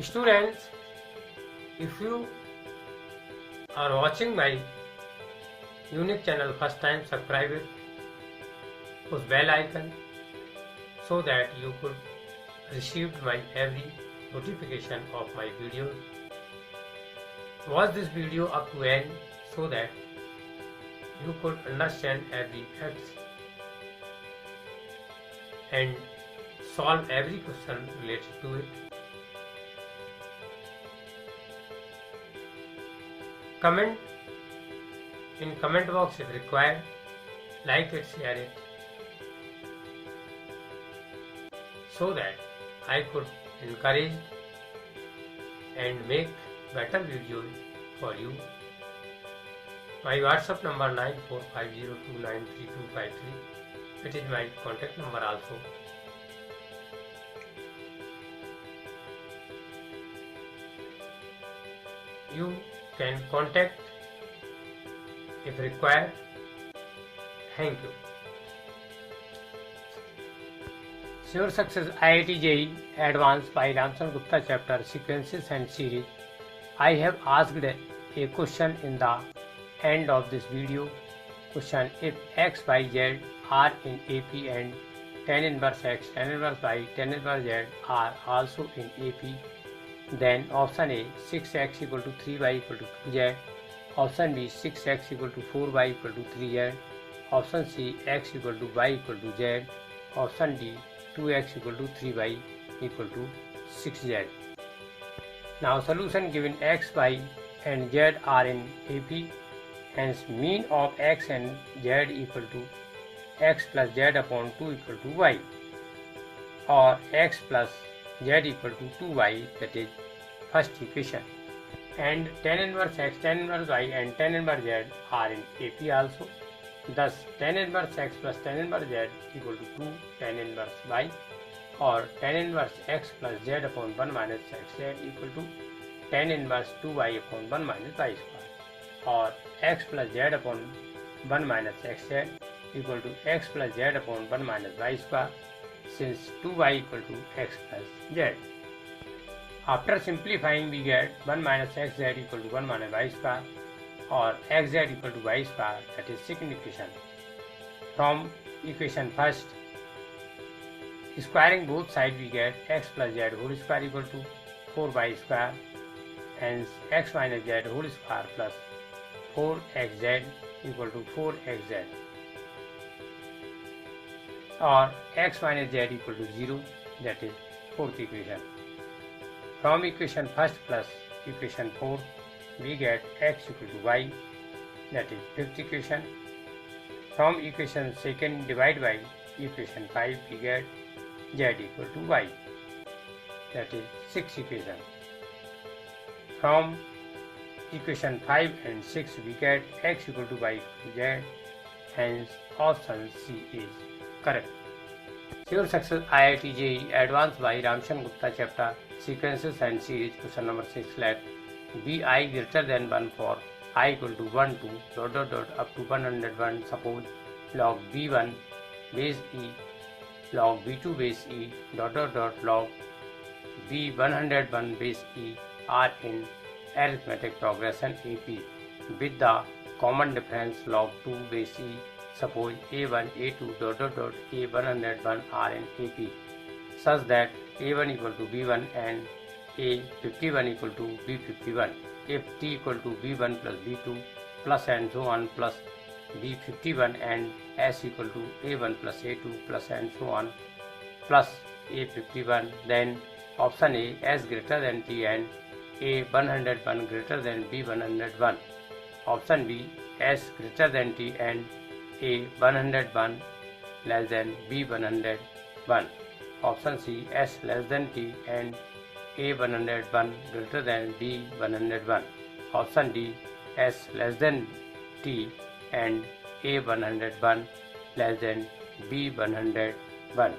Students, if you are watching my unique channel first time, subscribe it, push bell icon so that you could receive my every notification of my videos. Watch this video up to end so that you could understand every facts and solve every question related to it. Comment in comment box if required. Like it, share it, so that I could encourage and make better videos for you. My WhatsApp number 9450293253. It is my contact number also. You can contact if required. Thank you. Sure Success IIT JEE Advanced by Ramcharan Gupta chapter Sequences and Series. I have asked a question in the end of this video. Question: if x, y, z are in AP and tan inverse x, tan inverse y, tan inverse z are also in AP, then option A 6x equal to 3y equal to 2z, option B 6x equal to 4y equal to 3z, option C x equal to y equal to z, option D 2x equal to 3y equal to 6z. Now solution: given x, y and z are in AP, hence mean of x and z equal to x plus z upon 2 equal to y, or x plus z equal to 2y, that is first equation. And tan inverse x, tan inverse y and tan inverse z are in AP also. Thus tan inverse x plus tan inverse z equal to 2 tan inverse y, or tan inverse x plus z upon 1 minus xz equal to tan inverse 2y upon 1 minus y square, or x plus z upon 1 minus xz equal to x plus z upon 1 minus y square, since 2y equal to x plus z. After simplifying, we get 1 minus xz equal to 1 minus y square, or xz equal to y square, that is second equation. From equation first, squaring both sides, we get x plus z whole square equal to 4y square, hence x minus z whole square plus 4xz equal to 4xz, or x minus z equal to 0, that is fourth equation. From equation first plus equation 4, we get x equal to y, that is fifth equation. From equation second divided by equation 5, we get z equal to y, that is sixth equation. From equation 5 and 6, we get x equal to y equal to z, hence option C is correct. Sure Success IIT JEE Advanced by Ramcharan Gupta chapter Sequences and Series. Question number 6. Let bi greater than 1 for I equal to 1 to ... up to 101. Suppose log b1 base e log b2 base e ... log b101 base e are in arithmetic progression AP with the common difference log 2 base e. Suppose a1, a2 ... a101 are in AP such that a1 equal to b1 and a51 equal to b51. If t equal to b1 plus b2 plus and so on plus b51 and s equal to a1 plus a2 plus and so on plus a51, then option A s greater than t and a101 greater than b101. Option B s greater than t and a101 less than b101. Option C s less than t and a101 greater than b101. Option D s less than t and a101 less than b101.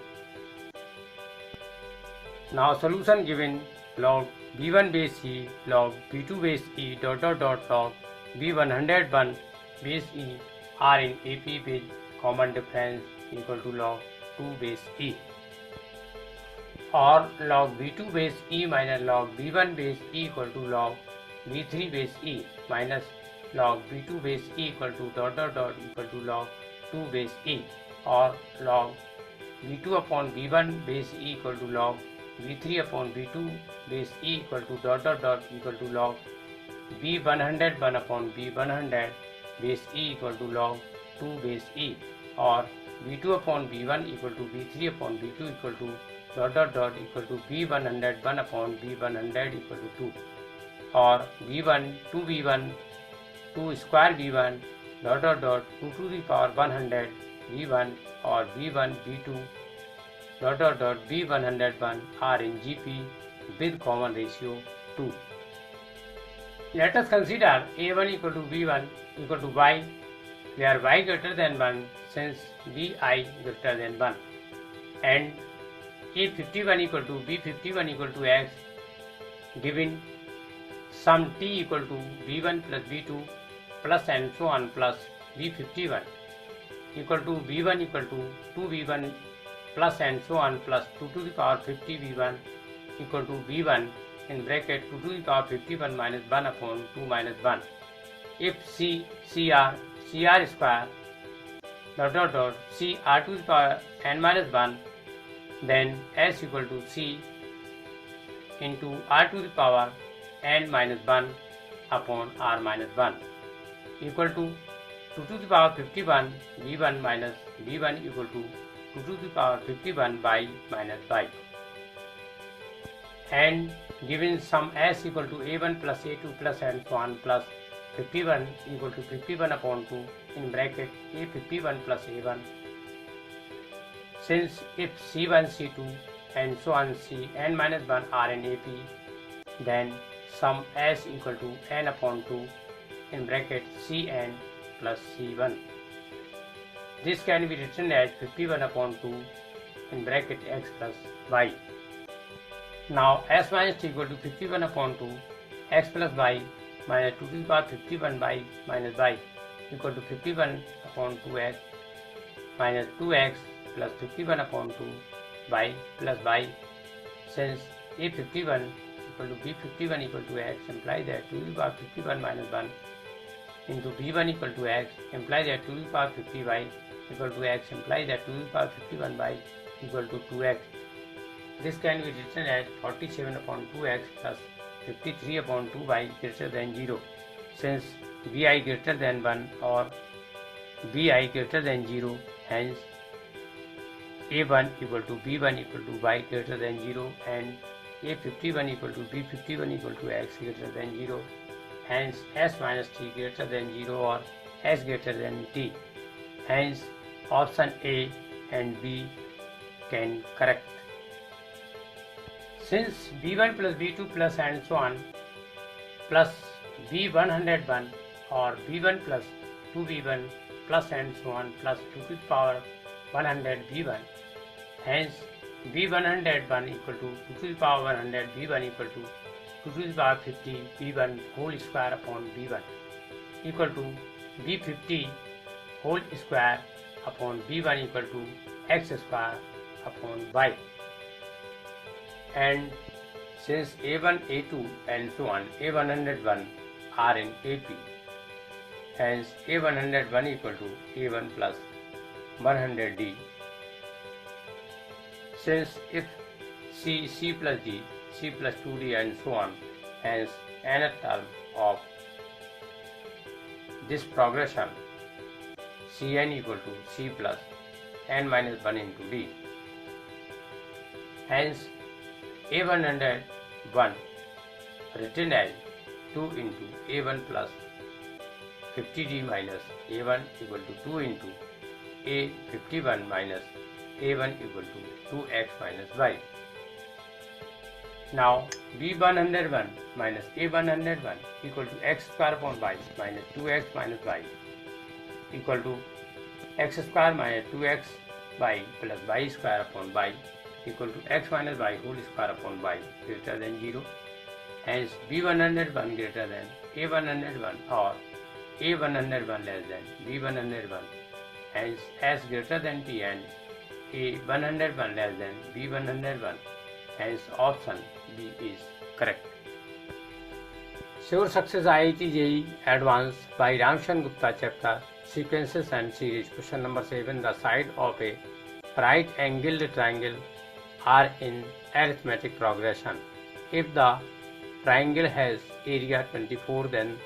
Now solution: given log b1 base e log b2 base e ... log b101 base e are in AP with common difference equal to log 2 base e. or log b2 base e minus log b1 base e equal to log b3 base e minus log b2 base e equal to equal to log 2 base e, or log b2 upon b1 base e equal to log b3 upon b2 base e equal to equal to log b100 1 upon b100 base e equal to log 2 base e, or b2 upon b1 equal to b3 upon b2 equal to equal to b100 1 upon b100 equal to 2, or b1 2b1 2 square b1 2 to the power 100 b1, or b1 b2 b101 are in GP with common ratio 2. Let us consider a1 equal to b1 equal to y, where y greater than 1 since bi greater than 1, and a51 equal to b51 equal to x, given sum t equal to b1 plus b2 plus and so on plus b51 equal to b1 equal to 2b1 plus and so on plus 2 to the power 50 b1 equal to b1 in bracket 2 to the power 51 minus 1 upon 2 minus 1. If c cr square c r to the power n minus 1, then s equal to c into r to the power n minus 1 upon r minus 1 equal to 2 to the power 51 b1 minus b1 equal to 2 to the power 51 by minus by, and given sum s equal to a1 plus a2 plus and so on plus 51 equal to 51 upon 2 in bracket a51 plus a1, since if c1 c2 and so on c n minus 1 are in AP, then sum s equal to n upon 2 in bracket cn plus c1. This can be written as 51 upon 2 in bracket x plus y. Now s minus t equal to 51 upon 2 x plus y minus 2 to the power 51 by minus y equal to 51 upon 2x minus 2x plus 51 upon 2 y plus y, since a51 equal to b51 equal to x implies that 2 to the power 51 minus 1 into b1 equal to x implies that 2 to the power 50y equal to x implies that 2 to the power 51y equal to 2x. This can be written as 47 upon 2x plus 53 upon 2y greater than 0, since bi greater than 1 or bi greater than 0, hence a1 equal to b1 equal to y greater than 0 and a51 equal to b51 equal to x greater than 0, hence s minus t greater than 0 or s greater than t. Hence option A and B can correct. Since b1 plus b2 plus and so on plus b101 or b1 plus 2b1 plus and so on plus 2 to the power 100 b1, hence b101 equal to 2 to the power 100 b1 equal to 2 to the power 50 b1 whole square upon b1 equal to b50 whole square upon b1 equal to x square upon y. And since a1, a2 and so on a101 are in AP, hence a101 equal to a1 plus 100d. Since if c plus d, c plus 2d and so on, hence nth term of this progression cn equal to c plus n minus 1 into d. Hence a101 written as 2 into a1 plus 50d minus a1 equal to 2 into a51 minus a1 equal to 2x minus y. Now b101 minus a101 equal to x square upon y minus 2x minus y equal to x square minus 2x y plus y square upon y equal to x minus y whole square upon y greater than 0. Hence b101 greater than a101 or a101 less than b101. Hence s greater than t and a101 less than b101. Hence option B is correct. Sure Success IIT JEE Advanced by Ramshan Gupta chapter Sequences and Series. Question number 7. The side of a right angled triangle are in arithmetic progression. If the triangle has area 24, then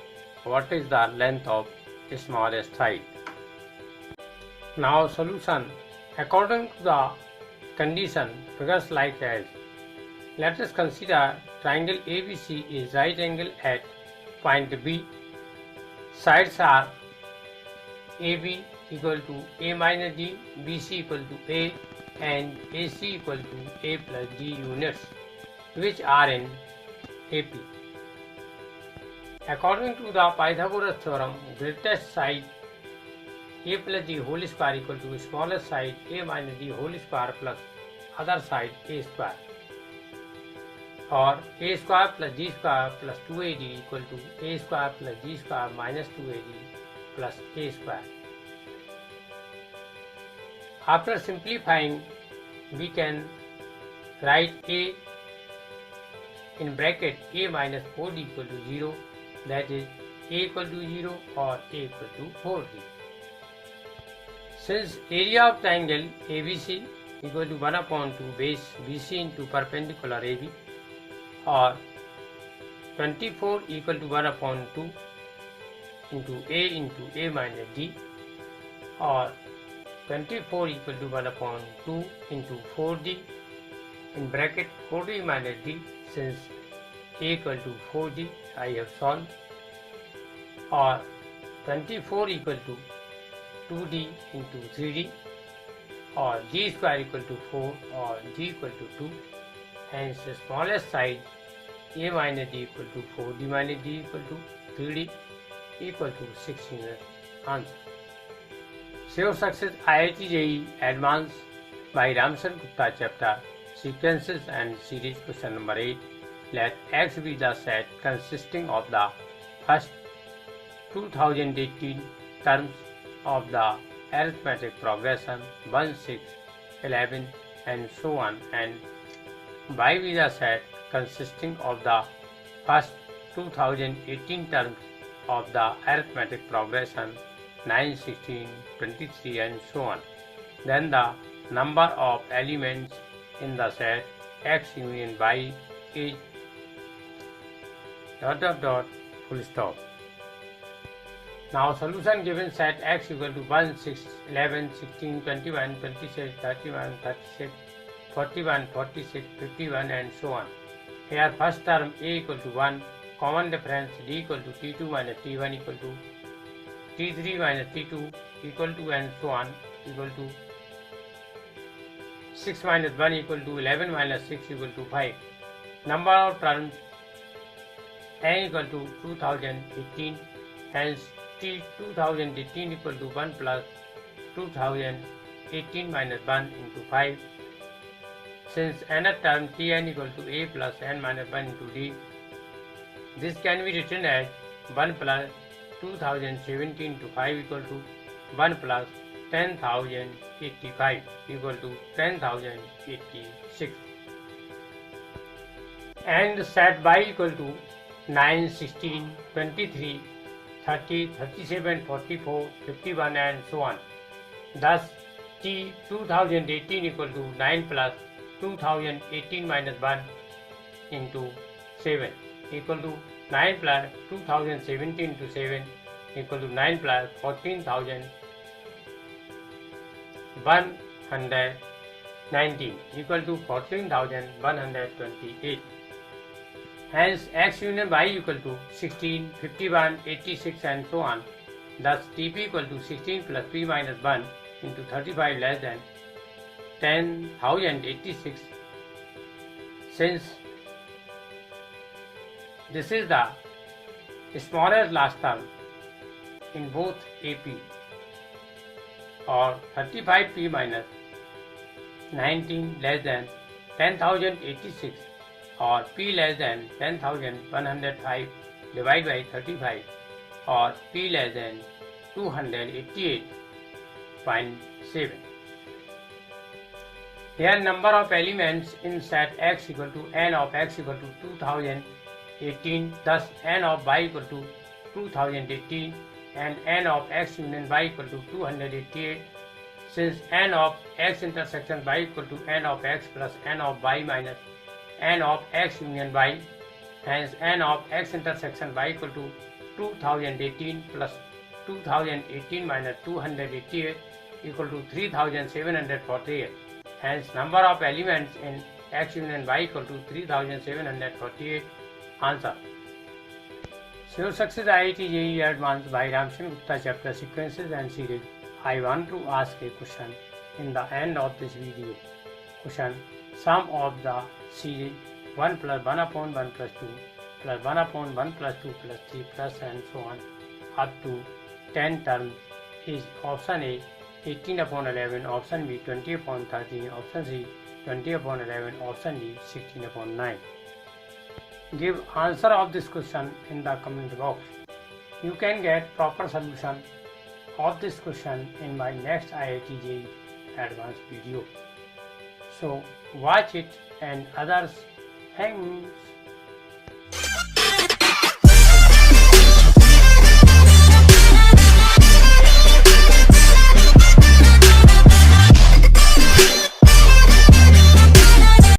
what is the length of smallest side? Now solution. According to the condition, figures like as. Let us consider triangle ABC is right angle at point B. Sides are AB equal to A minus D, BC equal to A, and AC equal to A plus D units, which are in AP. According to the Pythagoras theorem, greatest side A plus D whole square equal to smallest side A minus D whole square plus other side A square, or A square plus D square plus 2AD equal to A square plus D square minus 2AD plus A square. After simplifying, we can write A in bracket A minus 4D equal to 0, that is A equal to 0 or A equal to 4D. Since area of triangle ABC equal to 1 upon 2 base BC into perpendicular AB, or 24 equal to 1 upon 2 into A minus D, or 24 equal to 1 upon 2 into 4D in bracket 4D minus D. Since A equal to 4D, I have solved, or 24 equal to 2D into 3D, or D square equal to 4 or D equal to 2. Hence the smallest side A minus D equal to 4D minus D equal to 3D equal to 6 units. Answer. Sure Success IIT JEE Advanced by Ramshan Gupta chapter Sequences and Series. Question number 8. Let X be the set consisting of the first 2018 terms of the arithmetic progression 1, 6, 11 and so on, and Y be the set consisting of the first 2018 terms of the arithmetic progression 9, 16, 23 and so on. Then the number of elements in the set X union Y is ... full stop. Now solution given set X equal to 1, 6, 11, 16, 21, 26, 31, 36, 41, 46, 51 and so on. Here first term A equal to 1, common difference D equal to T2 minus T1 equal to T3 minus T2 equal to and so on equal to 6 minus 1 equal to 11 minus 6 equal to 5. Number of terms N equal to 2018, hence T 2018 equal to 1 plus 2018 minus 1 into 5. Since nth term Tn equal to A plus n minus 1 into D, this can be written as 1 plus 2017 to 5 equal to 1 plus 10,085 equal to 10,086. And set Y equal to 9, 16, 23, 30, 37, 44, 51 and so on. Thus T 2018 equal to 9 plus 2018 minus 1 into 7 equal to 9 plus 2017 to 7 equal to 9 plus 14,119 equal to 14,128. Hence X union Y equal to 16, 51, 86 and so on. Thus TP equal to 16 plus P minus 1 into 35 less than 10,086. Since this is the smallest last term in both AP, or 35P minus 19 less than 10,086, or P less than 10,105 divided by 35, or P less than 288.7. Here number of elements in set x equal to n of x equal to 2018, thus n of y equal to 2018 and n of x union y equal to 288. Since n of x intersection y equal to n of x plus n of y minus n of x union y, hence n of x intersection y equal to 2018 plus 2018 minus 288 equal to 3748. Hence number of elements in x union y equal to 3748. Answer. Sure Success IIT JEE Advanced by Ramshan Gupta chapter sequences and series. I want to ask a question in the end of this video. Question: sum of the series 1 plus 1 upon 1 plus 2 plus 1 upon 1 plus 2 plus 3 plus and so on up to 10 terms is option A 18 upon 11, option B 20 upon 13, option C 20 upon 11, option D 16 upon 9. Give answer of this question in the comment box. You can get proper solution of this question in my next IIT JEE Advanced video. So watch it and others. Thanks.